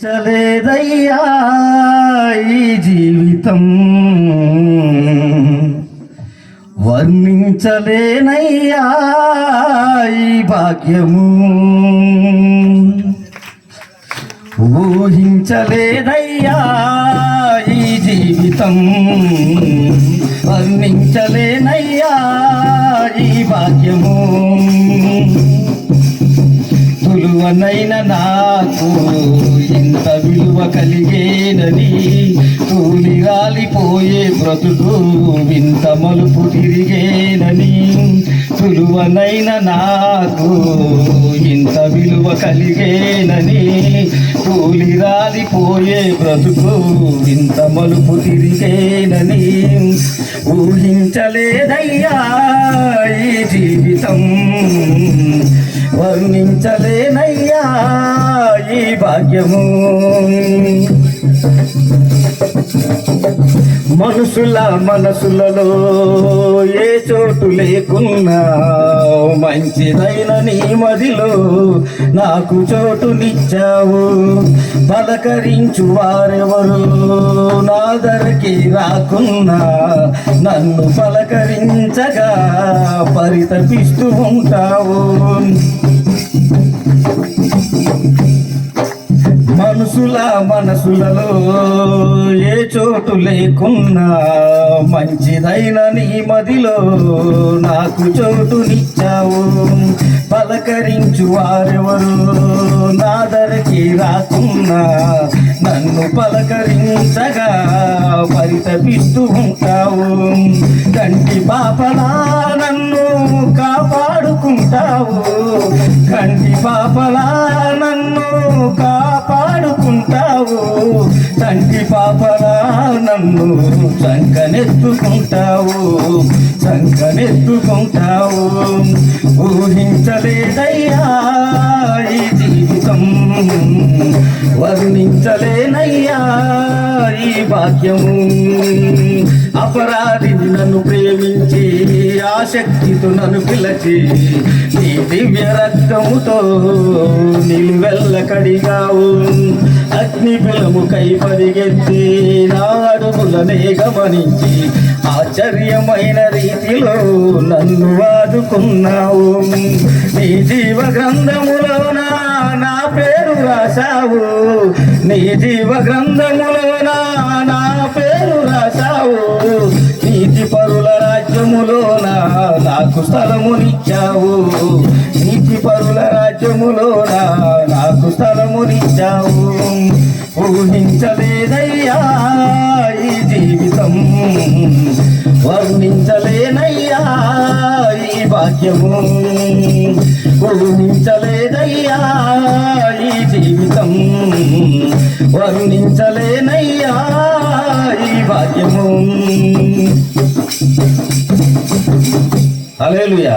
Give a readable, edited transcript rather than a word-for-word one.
చలేదయ్యా ఈ జీవితం వర్ణించలేనయ్యా ఈ భాగ్యము ఊహించలేదయ్యా ఈ జీవితం వర్ణించలేనయ్యా ఈ భాగ్యము తులువనైన నాకు ఇంత విలువ కలిగేనని తూలి రాలిపోయే బ్రతుకు వింత మలుపు తిరిగేనని తులువనైన నాకు ఇంత విలువ కలిగేనని తూలి రాలిపోయే బ్రతుకు వింత మలుపు తిరిగేనని ఊహించలేదయ్యా ఈ జీవితం వర్ణించలేనయ్యా ఈ భాగ్యము మనసులలో ఏ చోటు లేకున్నా మంచిదైన నీ మదిలో నాకు చోటునిచ్చావు పలకరించు వారెవరు నా ధరకి రాకున్నా నన్ను పలకరించగా పరితపిస్తూ ఉంటావు మనసులలో ఏ చోటు లేకున్నా మంచిదైన నీ మదిలో నాకు చోటునిచ్చావు పలకరించు వారెవరు నా ధరకి రాకున్నా నన్ను పలకరించగా పరితపిస్తూ ఉంటావు కంటి పాపలా నన్ను కాపాడుకుంటావు కంటి పాపలా నన్ను కాపాడుకుంటావు తంటి పాపలా నన్ను సంకనెత్తుకుంటావు ఊహించలేదయ్యా ఈ జీవితం వర్ణించలేనయ్యా ఈ భాగ్యము అపరాధిని నన్ను ప్రేమించి ఆసక్తితో నన్ను పిలచి నీ దివ్య రక్తముతో నిలువెల్ల కడిగావు అగ్ని పిలముకై పరిగెత్తి నా అడుగులనే గమనించి ఆశ్చర్యమైన రీతిలో నన్ను ఆదుకున్నావు నీ జీవ గ్రంథములోన నా పేరు రాశావు నీ జీవ గ్రంథములోన నా పేరు రాశావు నీతి పరుల రాజ్యములోన నాకు స్థలమునిచ్చావు నీతి పరుల రాజ్యములోన నాకు స్థలమునిచ్చావు ఊహించలేదయ్యా ఈ జీవితం వర్ణించలేనయ్యా ఈ భాగ్యము ఊహించలేదయ్యా ఈ జీవితం వర్ణించలేనయ్యా ఈ భాగ్యము హల్లెలూయా.